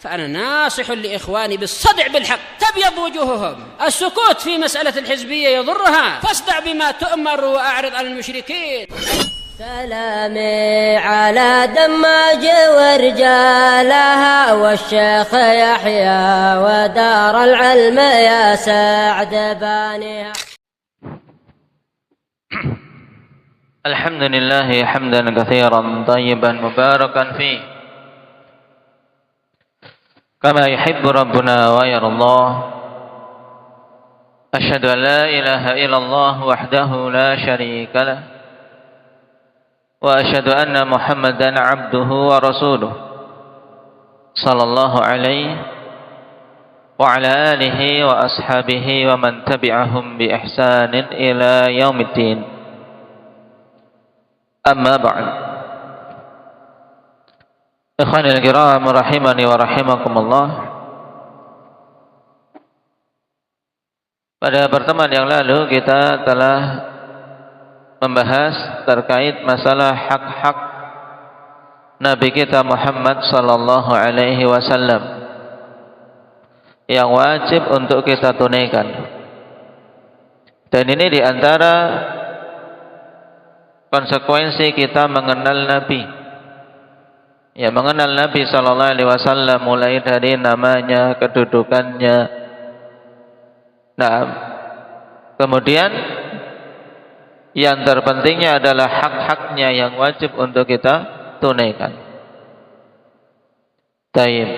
فأنا ناصح لإخواني بالصدع بالحق تبيض وجوههم. السكوت في مسألة الحزبية يضرها، فاصدع بما تؤمر وأعرض عن المشركين. سلامي على دماج ورجالها والشيخ يحيى ودار العلم يا سعد بانيها. الحمد لله حمدا كثيرا طيبا مباركا فيه كما يحب ربنا ويرضى. أشهد أن لا إله إلا الله وحده لا شريك له وأشهد أن محمدا عبده ورسوله صلى الله عليه وعلى آله وأصحابه ومن تبعهم بإحسان إلى يوم الدين. أما بعد. Ikhwanil kiram rahimani wa rahimakumullah. Pada pertemuan yang lalu kita telah membahas terkait masalah hak-hak Nabi kita Muhammad sallallahu alaihi wasallam yang wajib untuk kita tunaikan. Dan ini diantara konsekuensi kita mengenal Nabi. Ya, mengenal Nabi sallallahu alaihi wasallam mulai dari namanya, kedudukannya. Nah, kemudian yang terpentingnya adalah hak-haknya yang wajib untuk kita tunaikan. Taib.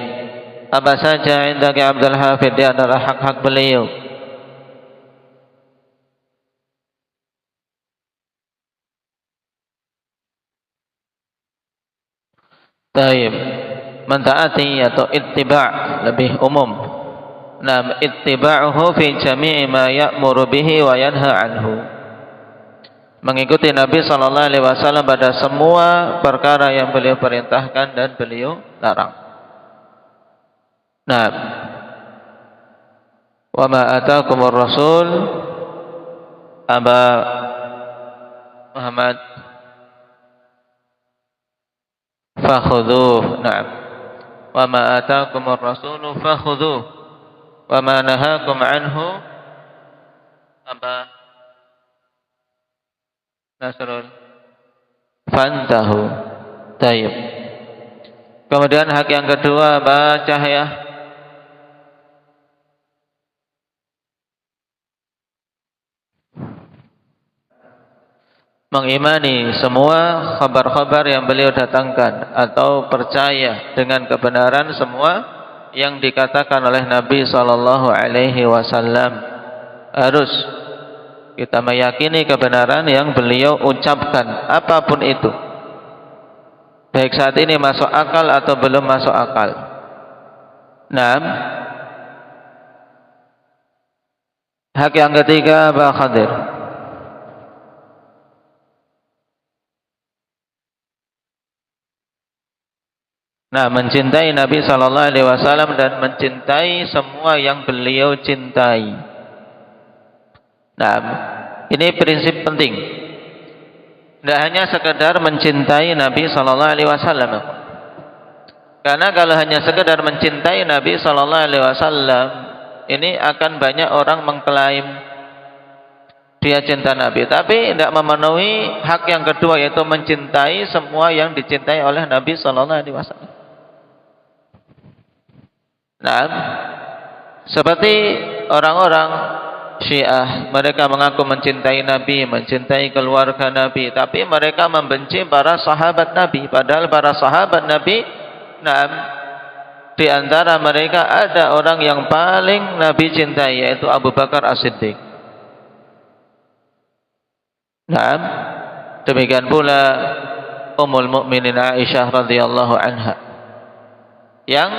Apa saja indaki Abdul Hafidh di antara hak-hak beliau? Taib. Mentaati atau ittiba' lebih umum. Nah, ittiba'uhu fi jami'i ma ya'muru bihi wa yanha anhu. Mengikuti Nabi sallallahu alaihi wasallam pada semua perkara yang beliau perintahkan dan beliau larang. Nah, wa ma ataakumur rasul Aba Muhammad fakhudhuh. Naam. Wa ma ataakumur rasul fakhudhuh wa ma nahakum anhu Aba Nasrul fantahu. Tayyib. Kemudian hak yang kedua baca ya. Mengimani semua khabar-khabar yang beliau datangkan atau percaya dengan kebenaran semua yang dikatakan oleh Nabi sallallahu alaihi wasallam. Harus kita meyakini kebenaran yang beliau ucapkan, apapun itu. Baik saat ini masuk akal atau belum masuk akal. Naam. Hak yang ketiga, Pak Khadir. Nah, mencintai Nabi sallallahu alaihi wasallam dan mencintai semua yang beliau cintai. Nah, ini prinsip penting. Tidak hanya sekedar mencintai Nabi sallallahu alaihi wasallam. Karena kalau hanya sekedar mencintai Nabi sallallahu alaihi wasallam, ini akan banyak orang mengklaim dia cinta Nabi, tapi tidak memenuhi hak yang kedua, yaitu mencintai semua yang dicintai oleh Nabi sallallahu alaihi wasallam. Nah, seperti orang-orang Syiah, mereka mengaku mencintai Nabi, mencintai keluarga Nabi, tapi mereka membenci para sahabat Nabi. Padahal para sahabat Nabi, di antara mereka ada orang yang paling Nabi cintai, yaitu Abu Bakar As-Siddiq. Demikian pula Ummul Mukminin Aisyah radhiyallahu anha, yang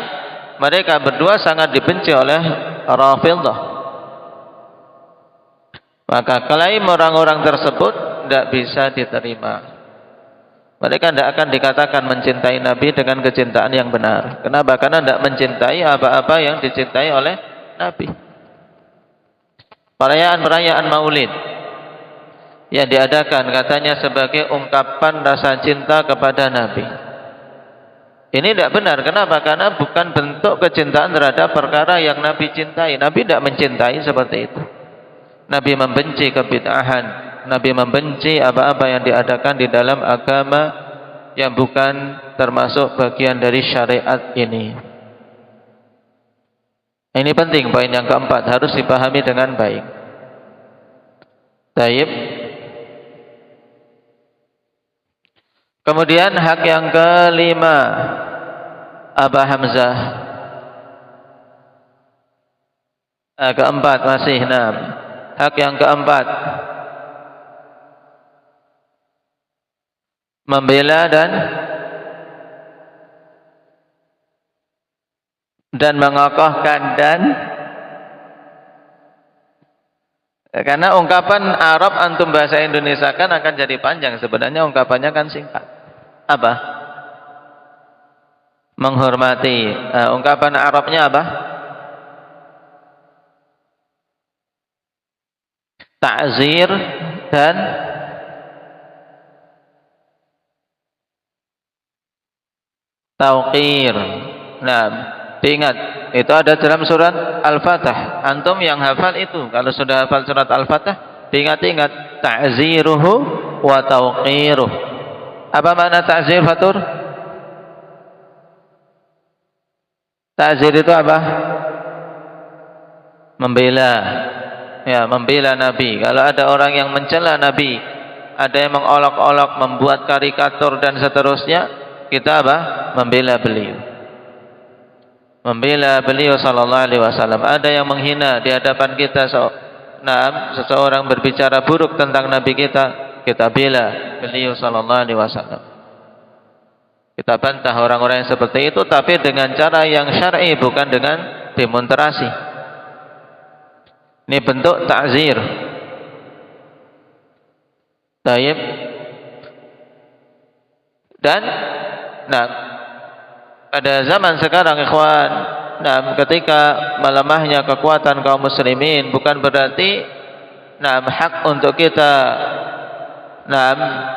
mereka berdua sangat dibenci oleh Rafidhah. Maka klaim orang-orang tersebut tidak bisa diterima. Mereka tidak akan dikatakan mencintai Nabi dengan kecintaan yang benar. Kenapa? Karena tidak mencintai apa-apa yang dicintai oleh Nabi. Perayaan-perayaan Maulid yang diadakan katanya sebagai ungkapan rasa cinta kepada Nabi. Ini tidak benar. Kenapa? Karena bukan bentuk kecintaan terhadap perkara yang Nabi cintai. Nabi tidak mencintai seperti itu. Nabi membenci kebid'ahan. Nabi membenci apa-apa yang diadakan di dalam agama yang bukan termasuk bagian dari syariat ini. Ini penting, poin yang keempat harus dipahami dengan baik. Taib. Kemudian hak yang kelima, Aba Hamzah. Keempat masih 6. Hak yang keempat, membela dan mengokohkan karena ungkapan Arab antum bahasa Indonesia kan akan jadi panjang, sebenarnya ungkapannya kan singkat. Apa? Menghormati. Ungkapan Arabnya apa? Ta'zir dan tauqir. Nah, diingat, itu ada dalam surat Al-Fatah. Antum yang hafal itu, kalau sudah hafal surat Al-Fatah, diingat-ingat ta'ziruhu wa tauqiruh. Apa makna ta'zir, Fatur? Ta'zir itu apa? Membela. Ya, membela Nabi. Kalau ada orang yang mencela Nabi, ada yang mengolok-olok, membuat karikatur dan seterusnya, kita apa? Membela beliau. Membela beliau sallallahu alaihi wasallam. Ada yang menghina di hadapan kita, seseorang berbicara buruk tentang Nabi kita bela beliau sallallahu alaihi wasallam. Kita bantah orang-orang yang seperti itu, tapi dengan cara yang syar'i, bukan dengan demonstrasi. Ini bentuk ta'zir. Taib. Dan pada zaman sekarang ikhwan, ketika melemahnya kekuatan kaum muslimin, bukan berarti hak untuk kita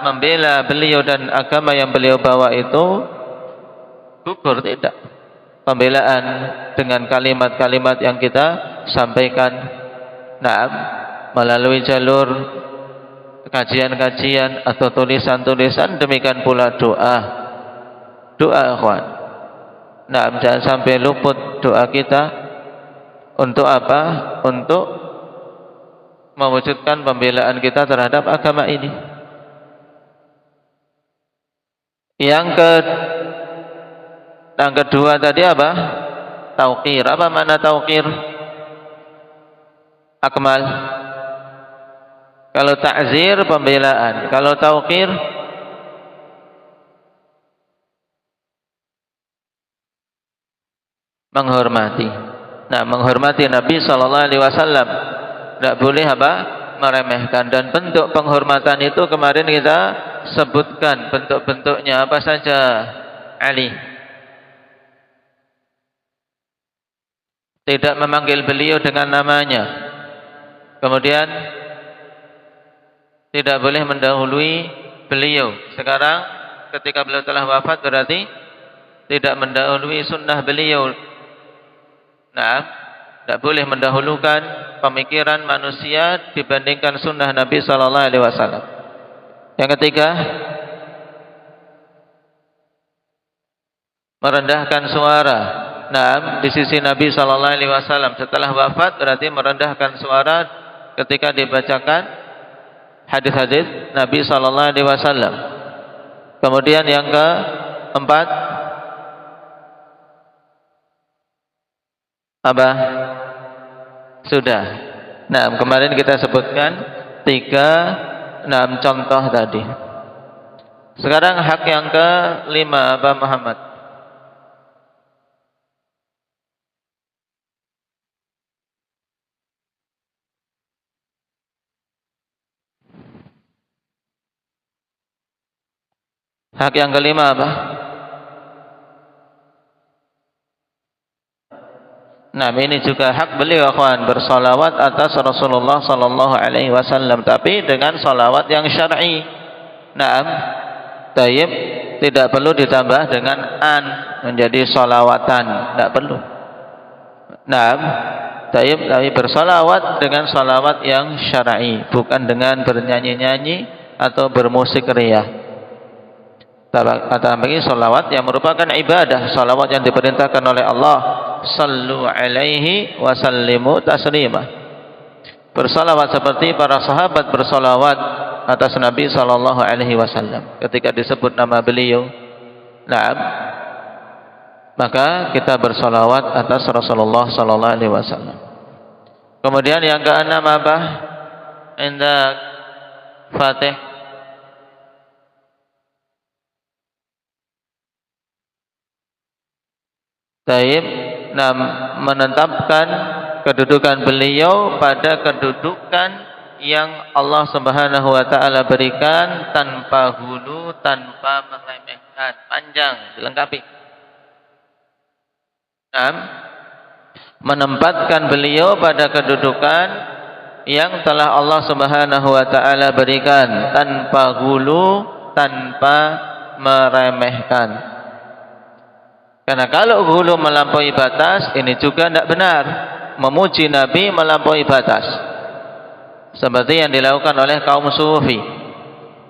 membela beliau dan agama yang beliau bawa itu gugur, tidak. Pembelaan dengan kalimat-kalimat yang kita sampaikan melalui jalur kajian-kajian atau tulisan-tulisan, demikian pula doa ikhwan. Jangan sampai luput doa kita. Untuk apa? Untuk mewujudkan pembelaan kita terhadap agama ini. Yang kedua tadi apa? Tauqir. Apa makna tauqir? Akmal. Kalau ta'zir pembelaan, kalau tauqir menghormati. Menghormati Nabi sallallahu alaihi wasallam. Tidak boleh apa? Meremehkan. Dan bentuk penghormatan itu kemarin kita sebutkan bentuk-bentuknya apa saja. Ali. Tidak memanggil beliau dengan namanya. Kemudian tidak boleh mendahului beliau. Sekarang ketika beliau telah wafat berarti tidak mendahului sunnah beliau. Tidak boleh mendahulukan pemikiran manusia dibandingkan sunnah Nabi sallallahu alaihi wasallam. Yang ketiga, merendahkan suara. Di sisi Nabi sallallahu alaihi wasallam setelah wafat berarti merendahkan suara ketika dibacakan hadis-hadis Nabi sallallahu alaihi wasallam. Kemudian yang keempat, apa? Sudah. Kemarin kita sebutkan 3 contoh tadi. Sekarang hak yang kelima, Pak Muhammad. Hak yang kelima apa? Ini juga hak beliau akhwan, bersalawat atas Rasulullah sallallahu alaihi wasallam, tapi dengan salawat yang syar'i. Tayyib, tidak perlu ditambah dengan an menjadi sholawatan, tidak perlu. Nah, tapi bersolawat dengan solawat yang syar'i, bukan dengan bernyanyi-nyanyi atau bermusik riya. Kata bagi solawat yang merupakan ibadah, solawat yang diperintahkan oleh Allah, sallu alaihi wa sallimu taslimah. Bersolawat seperti para sahabat bersolawat atas Nabi sallallahu alaihi wasallam ketika disebut nama beliau. Nah, maka kita bersolawat atas Rasulullah sallallahu alaihi wasallam. Kemudian yang keenam apa? Indah Fatih. Taib, menetapkan kedudukan beliau pada kedudukan yang Allah Subhanahu wa taala berikan tanpa hulu, tanpa meremehkan, panjang, dilengkapi. Menempatkan beliau pada kedudukan yang telah Allah Subhanahu wa taala berikan tanpa hulu, tanpa meremehkan. Karena kalau hulu melampaui batas, ini juga tidak benar. Memuji Nabi melampaui batas, seperti yang dilakukan oleh kaum sufi,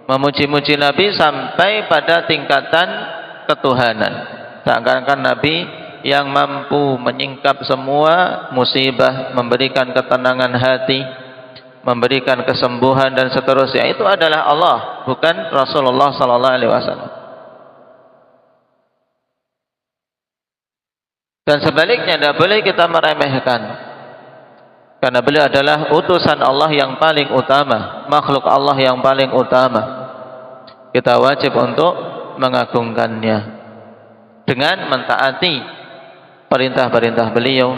memuji-muji Nabi sampai pada tingkatan ketuhanan, seakan-akan Nabi yang mampu menyingkap semua musibah, memberikan ketenangan hati, memberikan kesembuhan dan seterusnya. Itu adalah Allah, bukan Rasulullah sallallahu alaihi wasallam. Dan sebaliknya tidak boleh kita meremehkan, karena beliau adalah utusan Allah yang paling utama, makhluk Allah yang paling utama. Kita wajib untuk mengagungkannya dengan mentaati perintah-perintah beliau,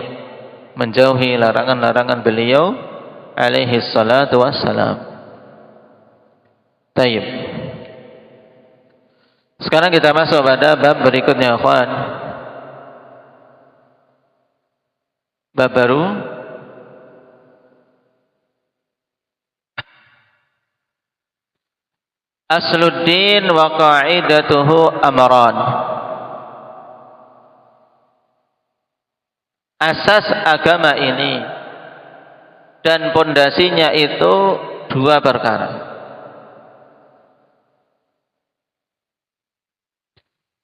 menjauhi larangan-larangan beliau alaihi salatu wassalam. Taib. Sekarang kita masuk pada bab berikutnya, ikhwan. Bab baru, Asluddin wa qa'idatuhu amran. Asas agama ini dan pondasinya itu dua perkara.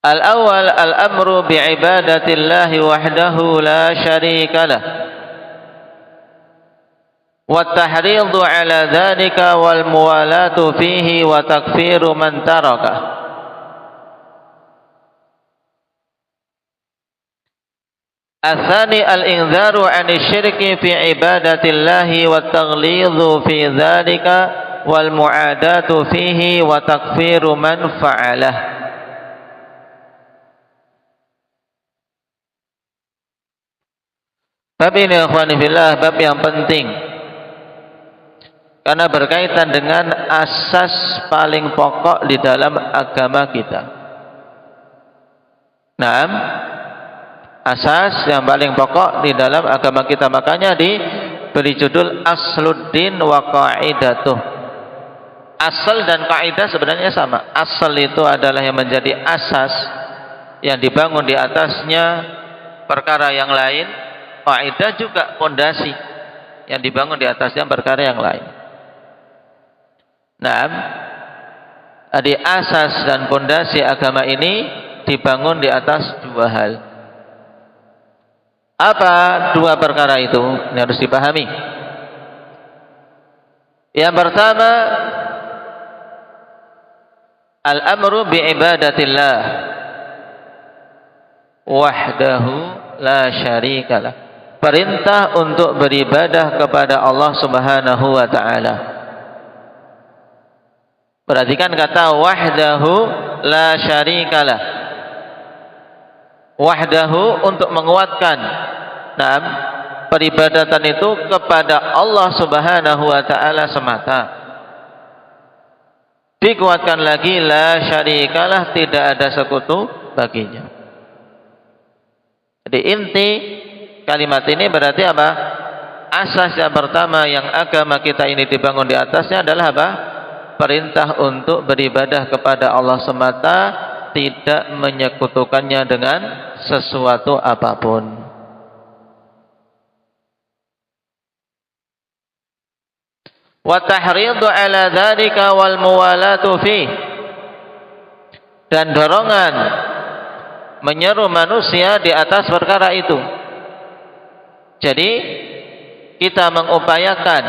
Al-awwal al-amru bi'ibadatillahi wahdahu la syarika lah, wa tahridhu ala dhalika wal muwalatu fihi wa takfiru man tarakah. Al-thani al-inzaru 'ani syirki fi ibadatillahi wa taghlidhu fi dhalika wal mu'adatu fihi wa takfiru man fa'alah. Bab ini, ikhwani fillah, bab yang penting karena berkaitan dengan asas paling pokok di dalam agama kita. Naam, asas yang paling pokok di dalam agama kita, makanya diberi judul Asluddin wa Qa'idatuh. Asal dan kaidah sebenarnya sama. Asal itu adalah yang menjadi asas yang dibangun di atasnya perkara yang lain. Kaidah juga pondasi yang dibangun di atasnya perkara yang lain. Nah, di asas dan pondasi agama ini dibangun di atas dua hal. Apa dua perkara itu? Ini harus dipahami. Yang pertama, al-amru bi'ibadatillah wahdahu la syarikalah. Perintah untuk beribadah kepada Allah Subhanahu wa taala. Perhatikan kata wahdahu la syarikalah. Wahdahu untuk menguatkan peribadatan itu kepada Allah Subhanahu wa taala semata. Dikuatkan lagi la syarikalah, tidak ada sekutu baginya. Jadi inti kalimat ini berarti apa? Asas yang pertama yang agama kita ini dibangun di atasnya adalah apa? Perintah untuk beribadah kepada Allah semata tidak menyekutukannya dengan sesuatu apapun. Wa tahridu ala dzalika wal muwalatu fi, dan dorongan menyeru manusia di atas perkara itu. Jadi kita mengupayakan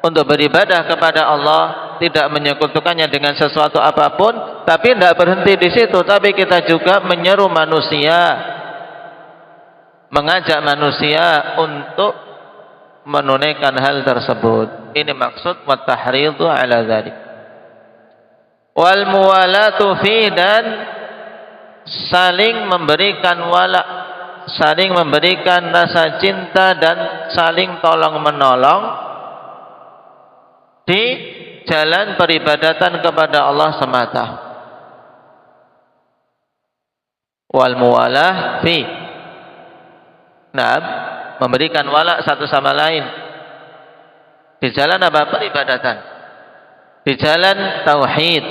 untuk beribadah kepada Allah, tidak menyekutukannya dengan sesuatu apapun, tapi tidak berhenti di situ, tapi kita juga menyeru manusia, mengajak manusia untuk menunaikan hal tersebut. Ini maksud wa tahridu ala dzalik. Wal muwalatu fi, dan saling memberikan wala, saling memberikan rasa cinta dan saling tolong menolong di jalan peribadatan kepada Allah semata. Wal muwalah fi, nah, memberikan wala satu sama lain di jalan apa? Peribadatan, di jalan tauhid.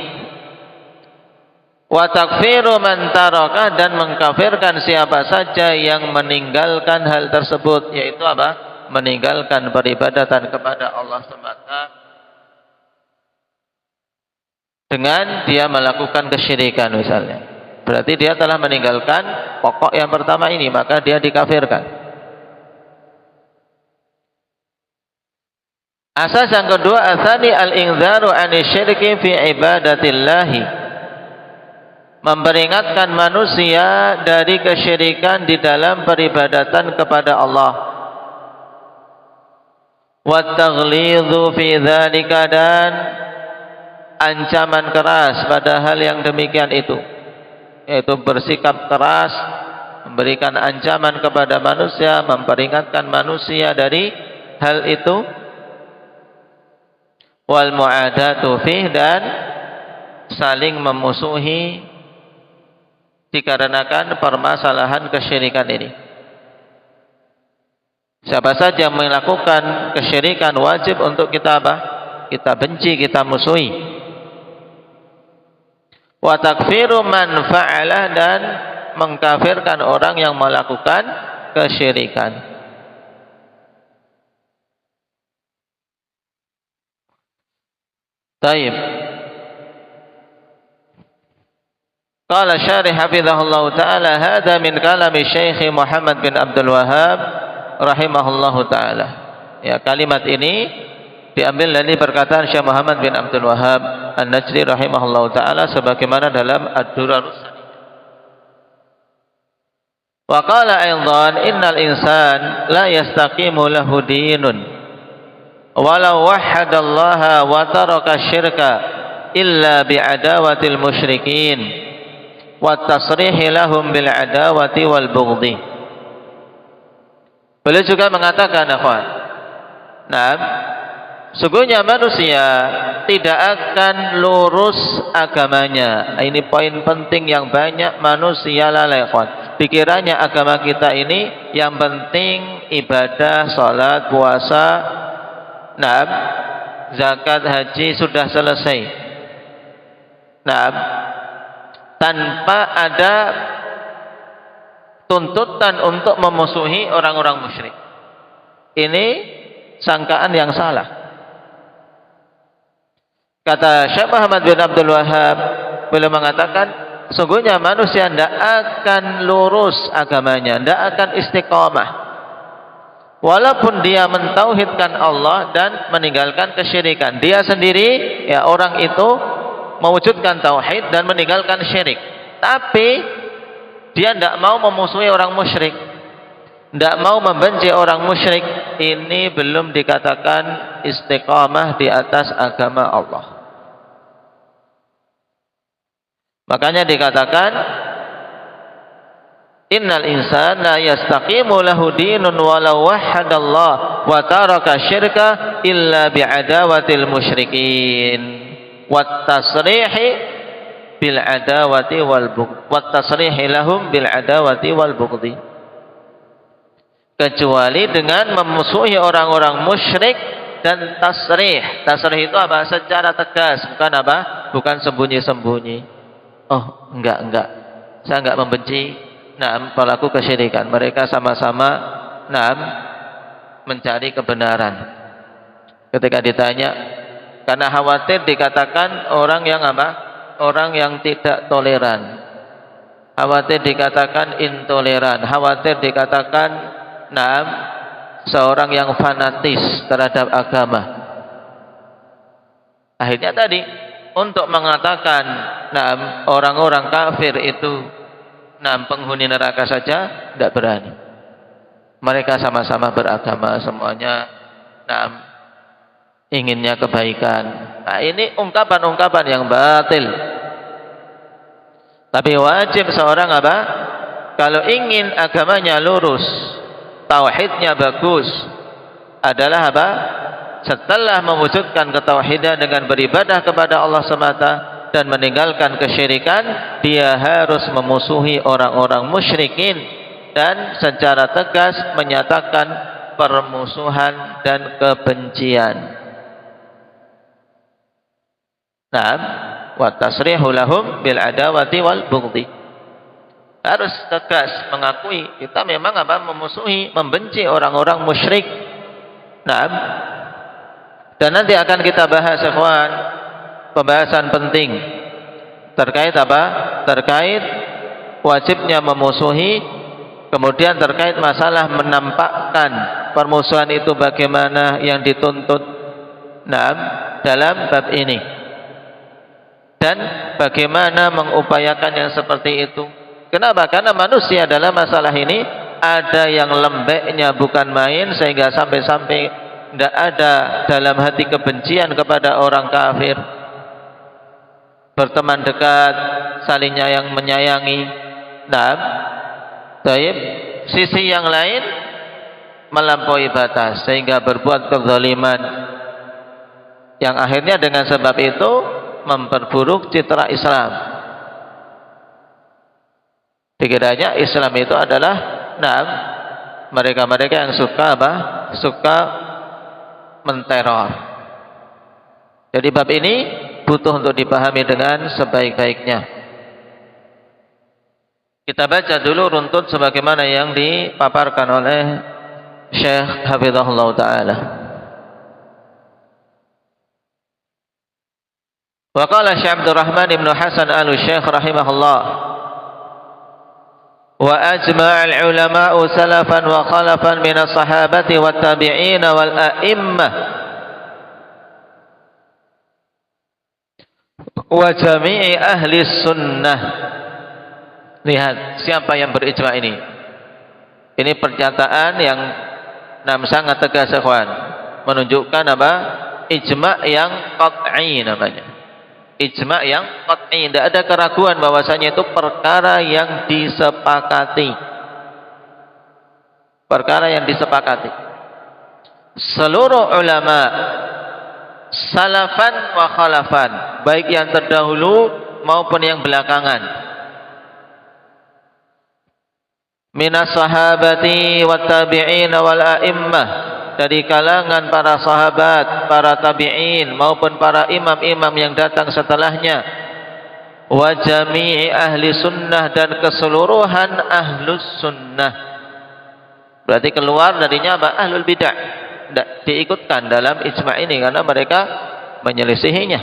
Wa takfiru man taraka, dan mengkafirkan siapa saja yang meninggalkan hal tersebut, yaitu apa? Meninggalkan peribadatan kepada Allah semata dengan dia melakukan kesyirikan misalnya. Berarti dia telah meninggalkan pokok yang pertama ini, maka dia dikafirkan. Asas yang kedua, asani al-inzaru anisyirki fi ibadatillahi, memperingatkan manusia dari kesyirikan di dalam peribadatan kepada Allah. Wa taghlidhu fi dzalika, dan ancaman keras pada hal yang demikian itu, yaitu bersikap keras, memberikan ancaman kepada manusia, memperingatkan manusia dari hal itu. Wal mu'adatu fih, dan saling memusuhi dikarenakan permasalahan kesyirikan ini. Siapa saja yang melakukan kesyirikan wajib untuk kita apa? Kita benci, kita musuhi. Wa takfiru man fa'alah, dan mengkafirkan orang yang melakukan kesyirikan. Taib. Qala syarih hafizahullah ta'ala, hadha min kalami Syekh Muhammad bin Abdul Wahhab rahimahullahu ta'ala. Ya, kalimat ini diambil dari perkataan Syekh Muhammad bin Abdul Wahhab An-Najdi rahimahullahu ta'ala sebagaimana dalam Ad-Durarus Saniyah. Wa qala aidan, innal insan la yastaqimu lahu dinun walau wahhadallaha wa taraka syirka illa bi'adawatil musyrikin wa tasrihi lahum bil adawati wal bughdhi. Beliau juga mengatakan, akhwan, nah, sungguhnya manusia tidak akan lurus agamanya. Ini poin penting yang banyak manusia lalai, akhwan. Pikirannya agama kita ini yang penting ibadah, salat, puasa, nah, zakat, haji sudah selesai. Nah, tanpa ada tuntutan untuk memusuhi orang-orang musyrik. Ini sangkaan yang salah. Kata Syekh Muhammad bin Abdul Wahhab, beliau mengatakan, sungguhnya manusia tidak akan lurus agamanya, tidak akan istiqamah, walaupun dia mentauhidkan Allah dan meninggalkan kesyirikan. Dia sendiri, ya, orang itu mewujudkan tauhid dan meninggalkan syirik, tapi dia tidak mau memusuhi orang musyrik, tidak mau membenci orang musyrik. Ini belum dikatakan istiqamah di atas agama Allah. Makanya dikatakan, innal insana la yastaqimu lahu dinun walau wahhadallah wa taraka syirka illa bi'adawatil musyrikin wat tasrihi bil adawati wal bughdhi wat tasrihi lahum bil adawati wal bughdhi, kecuali dengan memusuhi orang-orang musyrik dan tasrih. Tasrih itu apa? Secara tegas, bukan apa? Bukan sembunyi-sembunyi. Oh, enggak. Saya enggak membenci pelaku kesyirikan. Mereka sama-sama mencari kebenaran. Ketika ditanya, karena khawatir dikatakan orang yang apa? Orang yang tidak toleran. Khawatir dikatakan intoleran, khawatir dikatakan seorang yang fanatis terhadap agama. Akhirnya tadi untuk mengatakan orang-orang kafir itu penghuni neraka saja tidak berani. Mereka sama-sama beragama, semuanya inginnya kebaikan. Nah, ini ungkapan-ungkapan yang batil. Tapi wajib seorang apa? Kalau ingin agamanya lurus, tauhidnya bagus, adalah apa? Setelah mewujudkan ketauhidan dengan beribadah kepada Allah semata dan meninggalkan kesyirikan, dia harus memusuhi orang-orang musyrikin dan secara tegas menyatakan permusuhan dan kebencian. Wa tasrihu lahum bil adawati wal bughdhi. Harus tegas mengakui kita memang apa? Memusuhi, membenci orang-orang musyrik. Dan nanti akan kita bahas ikhwan, pembahasan penting terkait apa? Terkait wajibnya memusuhi, kemudian terkait masalah menampakkan permusuhan itu bagaimana yang dituntut dalam bab ini. Dan bagaimana mengupayakan yang seperti itu. Kenapa? Karena manusia dalam masalah ini ada yang lembeknya bukan main, sehingga sampai-sampai tidak ada dalam hati kebencian kepada orang kafir. Berteman dekat, saling menyayangi. Baik. Sisi yang lain melampaui batas sehingga berbuat kezaliman, yang akhirnya dengan sebab itu memperburuk citra Islam. Pikirannya Islam itu adalah mereka-mereka yang suka apa? Suka menteror. Jadi bab ini butuh untuk dipahami dengan sebaik-baiknya. Kita baca dulu runtut sebagaimana yang dipaparkan oleh Syekh Hafizahullah Ta'ala. Wa qala Syekh Abdul Rahman ibn Hasan al-Syekh rahimahullah, wa ajma'al ulama'u salafan wa khalafan min as-sahabati wat tabi'in wal a'immah wa jami'i ahli sunnah. Lihat siapa yang berijma ini. Ini pernyataan yang sangat tegas ikhwan, menunjukkan apa? Ijma' yang qat'i namanya. Ijma' yang qat'i, tidak ada keraguan bahwasanya itu perkara yang disepakati. Perkara yang disepakati. Seluruh ulama salafan wa khalafan, baik yang terdahulu maupun yang belakangan, minas sahabati wat tabi'in wal a'immah, dari kalangan para sahabat, para tabi'in maupun para imam-imam yang datang setelahnya, wa jami'i ahli sunnah, dan keseluruhan ahlus sunnah. Berarti keluar darinya apa? Ahlul bid'ah tidak diikutkan dalam ijma' ini karena mereka menyelisihinya.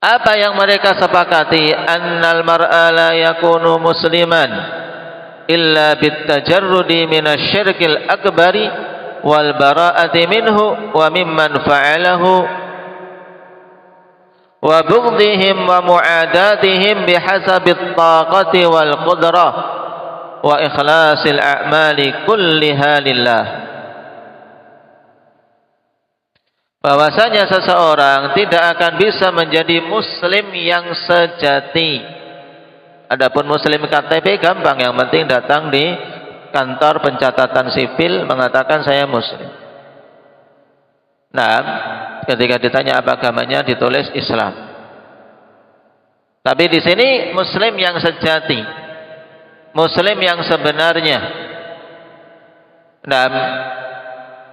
Apa yang mereka sepakati? Annal mar'a la yakunu musliman illa bitajarrudi minasyirkil akbari wal bara'ati minhu wa mimman fa'alahu wa bughdihim wa mu'adatihim bihasabit taqati wal qudrah wa ikhlasil a'mali kulliha lillah. Bahwasanya seseorang tidak akan bisa menjadi muslim yang sejati. Adapun muslim KTP gampang, yang penting datang di kantor pencatatan sipil mengatakan saya muslim. Nah, ketika ditanya apa agamanya ditulis Islam. Tapi di sini muslim yang sejati, muslim yang sebenarnya. Nah,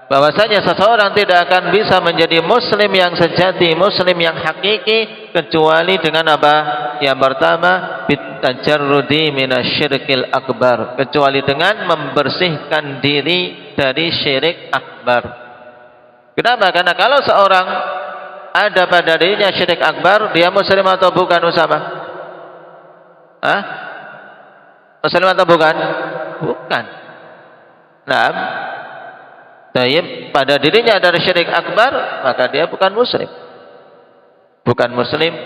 bahwasanya seseorang tidak akan bisa menjadi muslim yang sejati, muslim yang hakiki, kecuali dengan apa? Yang pertama, bitajarrudi minasyirkil akbar, kecuali dengan membersihkan diri dari syirik akbar. Kenapa? Karena kalau seorang ada pada dirinya syirik akbar, dia muslim atau bukan, Usama? Hah? Muslim atau bukan? Bukan. Nah, pada dirinya ada syirik akbar, maka dia bukan muslim. Bukan muslim.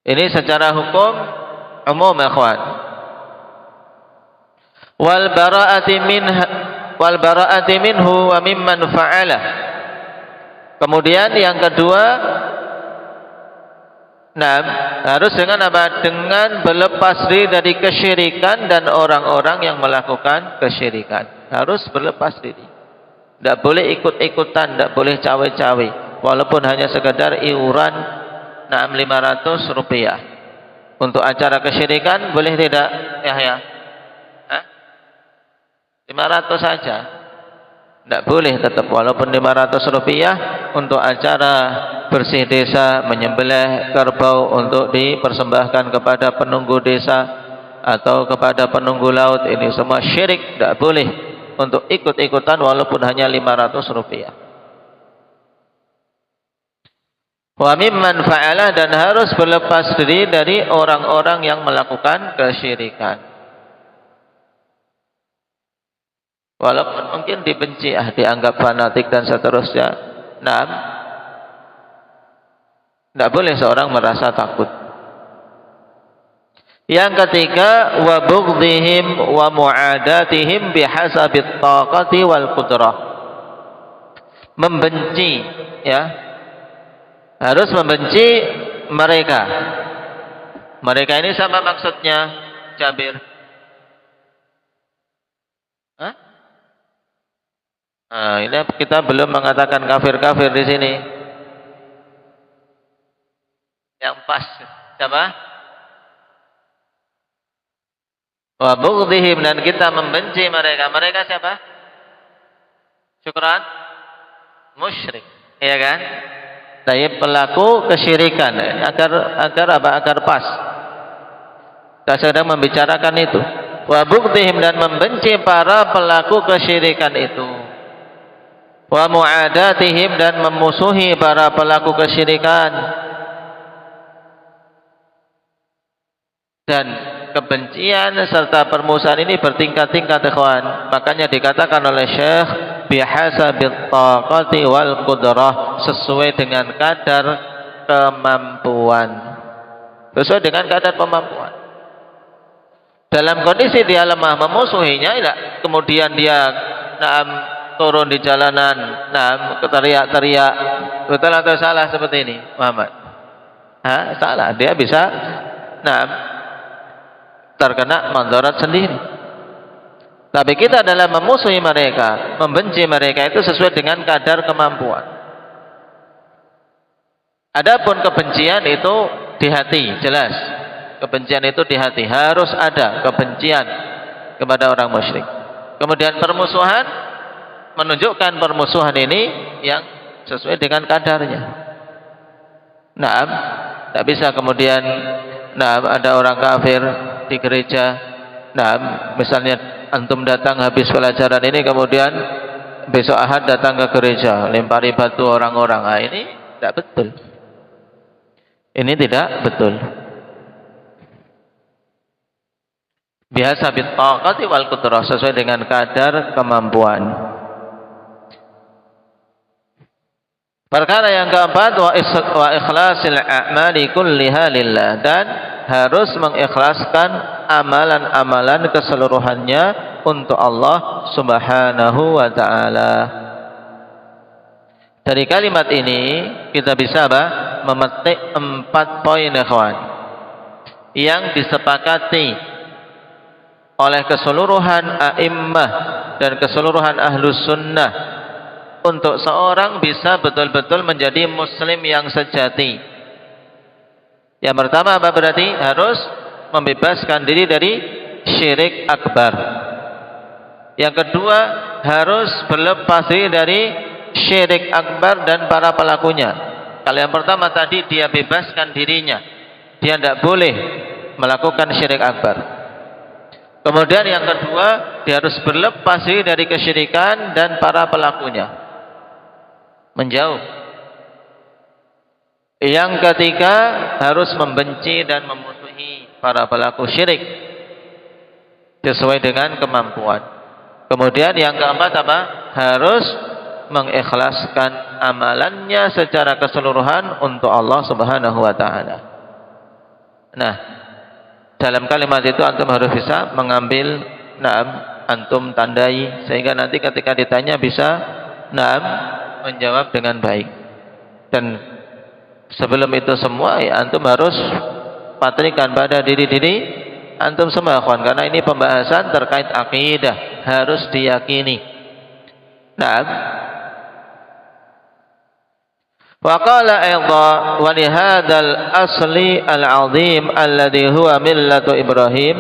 Ini secara hukum umum, ikhwan. Wal bara'ati minhu wa mimman fa'alah. Kemudian yang kedua, harus dengan apa? Dengan berlepas diri dari kesyirikan dan orang-orang yang melakukan kesyirikan. Harus berlepas diri. Tidak boleh ikut-ikutan, tidak boleh cawe-cawe, walaupun hanya sekedar iuran 500 rupiah untuk acara kesyirikan, boleh tidak? Ya. 500 saja. Tidak boleh tetap, walaupun 500 rupiah untuk acara bersih desa, menyembelih kerbau untuk dipersembahkan kepada penunggu desa atau kepada penunggu laut, ini semua syirik. Tidak boleh untuk ikut-ikutan walaupun hanya 500 rupiah. Wa mimman fa'ala, dan harus berlepas diri dari orang-orang yang melakukan kesyirikan. Walaupun mungkin dibenci, dianggap fanatik dan seterusnya. Tidak boleh seorang merasa takut. Yang ketiga, wa bughdihim wa mu'adatihim bihasabit taqati wal qudrah. Membenci, ya. Harus membenci mereka. Mereka ini sama maksudnya, Jabir? Ini kita belum mengatakan kafir-kafir di sini. Yang pas, siapa? Wa bughdihim, dan kita membenci mereka. Mereka siapa? Syukran? Musyrik, iya kan? Dari pelaku kesyirikan, agar pas. Kita sedang membicarakan itu. Wa bughdihim, dan membenci para pelaku kesyirikan itu. Wa mu'adatihim, dan memusuhi para pelaku kesyirikan. Dan kebencian serta permusuhan ini bertingkat-tingkat, ikhwan. Makanya dikatakan oleh Syekh bihasabit taqati wal qudrah, sesuai dengan kadar kemampuan. Sesuai dengan kadar kemampuan. Dalam kondisi dia lemah, memusuhinya, kemudian dia turun di jalanan, teriak-teriak, betul atau salah seperti ini, Muhammad? Salah. Dia bisa terkena mandarat sendiri. Tapi kita dalam memusuhi mereka, membenci mereka, itu sesuai dengan kadar kemampuan. Adapun kebencian itu di hati, jelas. Kebencian itu di hati, harus ada kebencian kepada orang musyrik. Kemudian permusuhan, menunjukkan permusuhan ini yang sesuai dengan kadarnya. Tidak bisa kemudian ada orang kafir di gereja. Misalnya antum datang habis pelajaran ini, kemudian besok Ahad datang ke gereja, lempari batu orang-orang. Ini tidak betul. Ini tidak betul. Biasa bitaqati wal qudrah, sesuai dengan kadar kemampuan. Perkara yang keempat, wa ikhlasil a'mali kulliha lillah, dan harus mengikhlaskan amalan-amalan keseluruhannya untuk Allah Subhanahu wa ta'ala. Dari kalimat ini kita bisa memetik 4 poin, ikhwan, yang disepakati oleh keseluruhan a'immah dan keseluruhan ahlus sunnah untuk seorang bisa betul-betul menjadi muslim yang sejati. Yang pertama apa berarti? Harus membebaskan diri dari syirik akbar. Yang kedua, harus berlepas diri dari syirik akbar dan para pelakunya. Kalau yang pertama tadi dia bebaskan dirinya, dia tidak boleh melakukan syirik akbar. Kemudian yang kedua, dia harus berlepas diri dari kesyirikan dan para pelakunya, menjauh. Yang ketiga, harus membenci dan memusuhi para pelaku syirik sesuai dengan kemampuan. Kemudian yang keempat apa? Harus mengikhlaskan amalannya secara keseluruhan untuk Allah Subhanahu wa taala. Nah, dalam kalimat itu antum harus bisa mengambil antum tandai sehingga nanti ketika ditanya bisa menjawab dengan baik. Dan sebelum itu semua ya antum harus patrikan pada diri-diri antum semua, kawan, karena ini pembahasan terkait akidah, harus diyakini. Wa qala aidha wa li hadzal asli al-'azim alladhi huwa millatu Ibrahim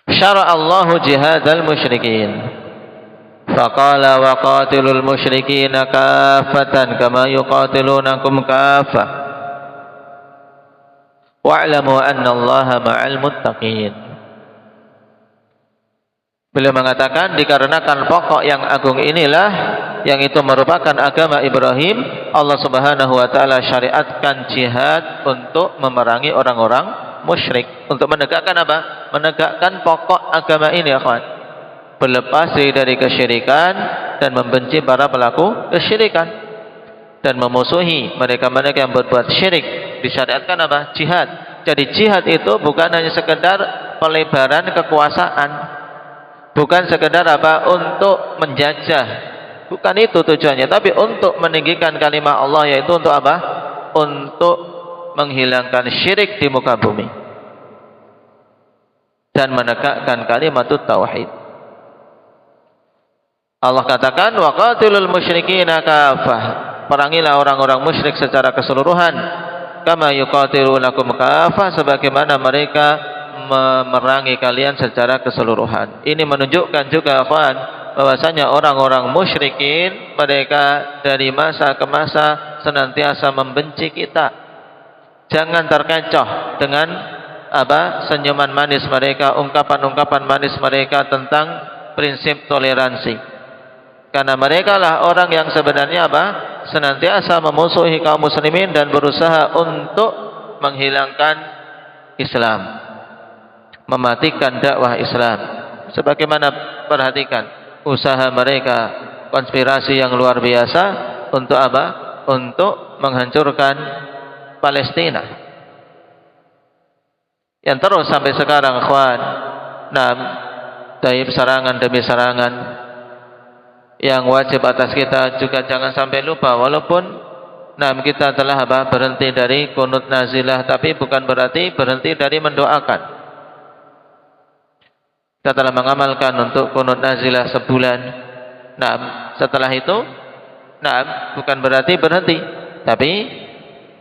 syara'a Allahu jihadal musyrikin. Faqala wa qatilul musyrikina kaffatan kama yuqatilunakum kaffah wa'lamu anna Allaha ma'al muttaqin. Beliau mengatakan dikarenakan pokok yang agung inilah yang itu merupakan agama Ibrahim, Allah Subhanahu wa taala syariatkan jihad untuk memerangi orang-orang musyrik, untuk menegakkan apa? Menegakkan pokok agama ini, ya kawan. Berlepas diri dari kesyirikan dan membenci para pelaku kesyirikan dan memusuhi mereka-mereka yang berbuat syirik. Disyariatkan apa? Jihad. Jadi jihad itu bukan hanya sekedar pelebaran kekuasaan, bukan sekedar apa? Untuk menjajah, bukan itu tujuannya, tapi untuk meninggikan kalimat Allah, yaitu untuk apa? Untuk menghilangkan syirik di muka bumi dan menegakkan kalimat tauhid. Allah katakan wa qatilul musyrikina kafah, perangilah orang-orang musyrik secara keseluruhan, kama yuqatilunakum kafah, sebagaimana mereka memerangi kalian secara keseluruhan. Ini menunjukkan juga, kawan, bahwasanya orang-orang musyrikin mereka dari masa ke masa senantiasa membenci kita. Jangan terkecoh dengan apa? Senyuman manis mereka, ungkapan-ungkapan manis mereka tentang prinsip toleransi. Karena mereka lah orang yang sebenarnya apa? Senantiasa memusuhi kaum muslimin dan berusaha untuk menghilangkan Islam, mematikan dakwah Islam. Sebagaimana perhatikan usaha mereka, konspirasi yang luar biasa untuk apa? Untuk menghancurkan Palestina. Yang terus sampai sekarang, ikhwan, taib serangan demi serangan. Yang wajib atas kita juga jangan sampai lupa, walaupun kita telah apa? Berhenti dari kunut nazilah, tapi bukan berarti berhenti dari mendoakan. Kita telah mengamalkan untuk kunut nazilah sebulan. Setelah itu, bukan berarti berhenti, tapi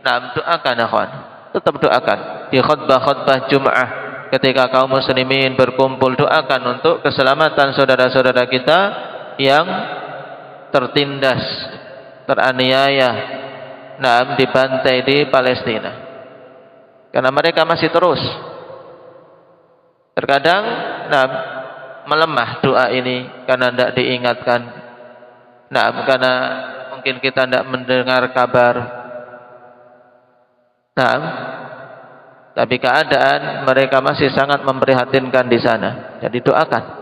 doakan, akhwan. Tetap doakan di khutbah-khutbah Jum'ah ketika kaum muslimin berkumpul, doakan untuk keselamatan saudara-saudara kita yang tertindas, teraniaya, dibantai di Palestina. Karena mereka masih terus terkadang melemah doa ini karena tidak diingatkan, karena mungkin kita tidak mendengar kabar. Tapi keadaan mereka masih sangat memprihatinkan di sana. Jadi doakan.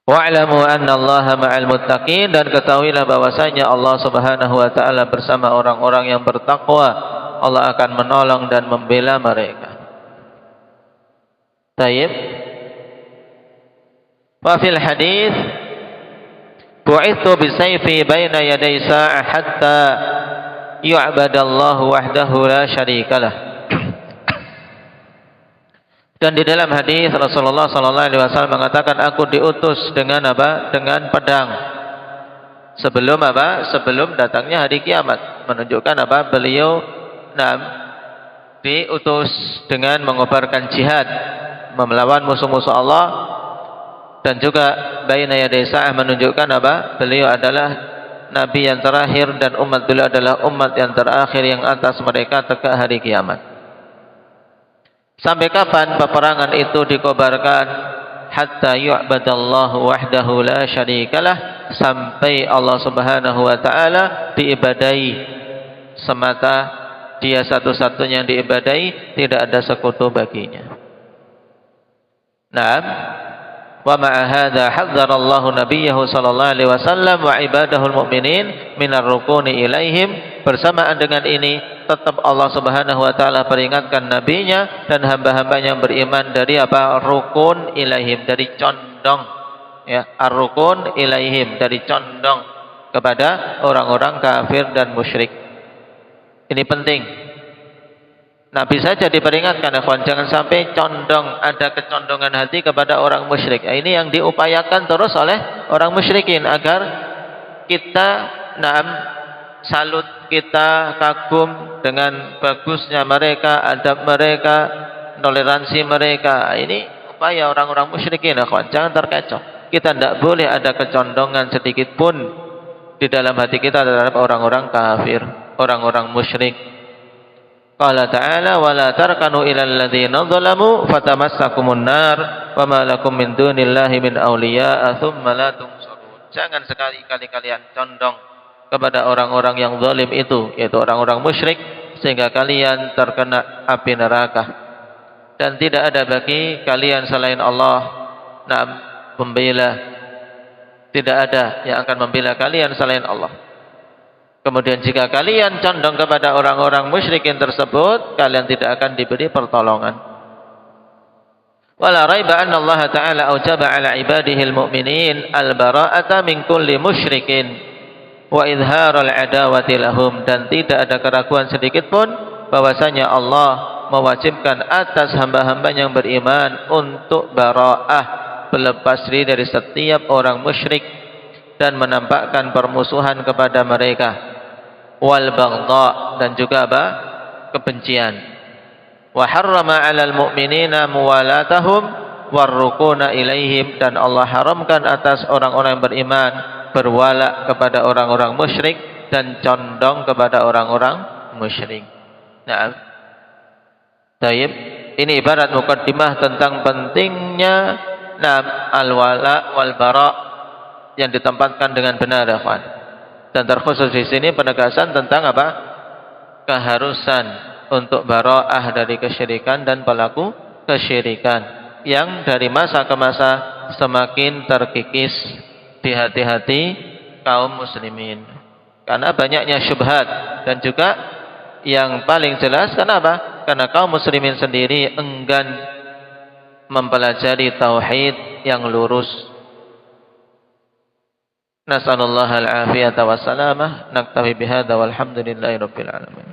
Wa'lamu anna Allaha ma'al muttaqin, dan ketahuilah bahwasanya Allah Subhanahu wa taala bersama orang-orang yang bertakwa. Allah akan menolong dan membela mereka. Tayyib. Wa fil hadis bu'ithu bisayfi baina yaday sa'ah hatta yu'badallahu wahdahu la syarikalah. Dan di dalam hadis Rasulullah sallallahu alaihi wasallam mengatakan, aku diutus dengan apa? Dengan pedang. Sebelum apa? Sebelum datangnya hari kiamat. Menunjukkan apa? Beliau diutus dengan mengobarkan jihad melawan musuh-musuh Allah, dan juga baina yaday sa'ah menunjukkan apa? Beliau adalah nabi yang terakhir dan umat beliau adalah umat yang terakhir yang atas mereka tegak hari kiamat. Sampai kapan peperangan itu dikobarkan? Hatta yu'badallahu wahdahu la syarikalah, sampai Allah Subhanahu wa taala diibadahi semata, dia satu-satunya yang diibadahi, tidak ada sekutu baginya. Naam. Wa ma'a hadza hadzara Allahu nabiyahu sallallahu alaihi wasallam wa ibadahul mu'minin minar rukuni ilaihim. Bersamaan dengan ini tetap Allah Subhanahu wa taala peringatkan nabinya dan hamba-hamba yang beriman dari apa? Rukun ilaihim, dari condong, ya, ar-rukun ilaihim, dari condong kepada orang-orang kafir dan musyrik. Ini penting. Nabi saja diperingatkan, jangan sampai condong, ada kecondongan hati kepada orang musyrik. Ini yang diupayakan terus oleh orang musyrikin agar kita salut, kita kagum dengan bagusnya mereka, adab mereka, toleransi mereka. Ini upaya orang-orang musyrikin, jangan terkecoh. Kita tidak boleh ada kecondongan sedikit pun di dalam hati kita terhadap orang-orang kafir, orang-orang musyrik. Qala ta'ala wa la tarkanu ilal ladzina dzalamu fatamassakumun nar wa ma lakum min dunillahi min awliya'a tsumma la tunsarun. Jangan sekali-kali kalian condong kepada orang-orang yang zalim itu, yaitu orang-orang musyrik, sehingga kalian terkena api neraka. Dan tidak ada bagi kalian selain Allah pembela. Tidak ada yang akan membela kalian selain Allah. Kemudian jika kalian condong kepada orang-orang musyrikin tersebut, kalian tidak akan diberi pertolongan. Wala raiba anna Allah Ta'ala aujaba ala ibadihi al-mu'minin al-bara'ata min kulli musyrikin wa idharal adawati lahum. Dan tidak ada keraguan sedikit pun bahwasanya Allah mewajibkan atas hamba-hamba yang beriman untuk bara'ah, berlepas diri dari setiap orang musyrik dan menampakkan permusuhan kepada mereka. Wal baghdha, dan juga apa? Kebencian. Wa harrama 'alal mu'minina muwalatahum warrukuna ilaihim, dan Allah haramkan atas orang-orang yang beriman berwala kepada orang-orang musyrik dan condong kepada orang-orang musyrik. Nah, baik, ini ibarat mukaddimah tentang pentingnya al-wala wal bara yang ditempatkan dengan benar, ya kawan. Dan terkhusus di sini penegasan tentang apa? Keharusan untuk bara'ah dari kesyirikan dan pelaku kesyirikan yang dari masa ke masa semakin terkikis di hati-hati kaum muslimin. Karena banyaknya syubhat, dan juga yang paling jelas kenapa? Karena kaum muslimin sendiri enggan mempelajari tauhid yang lurus. Nasallallahu al-afiyata wassalamah. Naktafi bihadza walhamdulillahi rabbil alamin.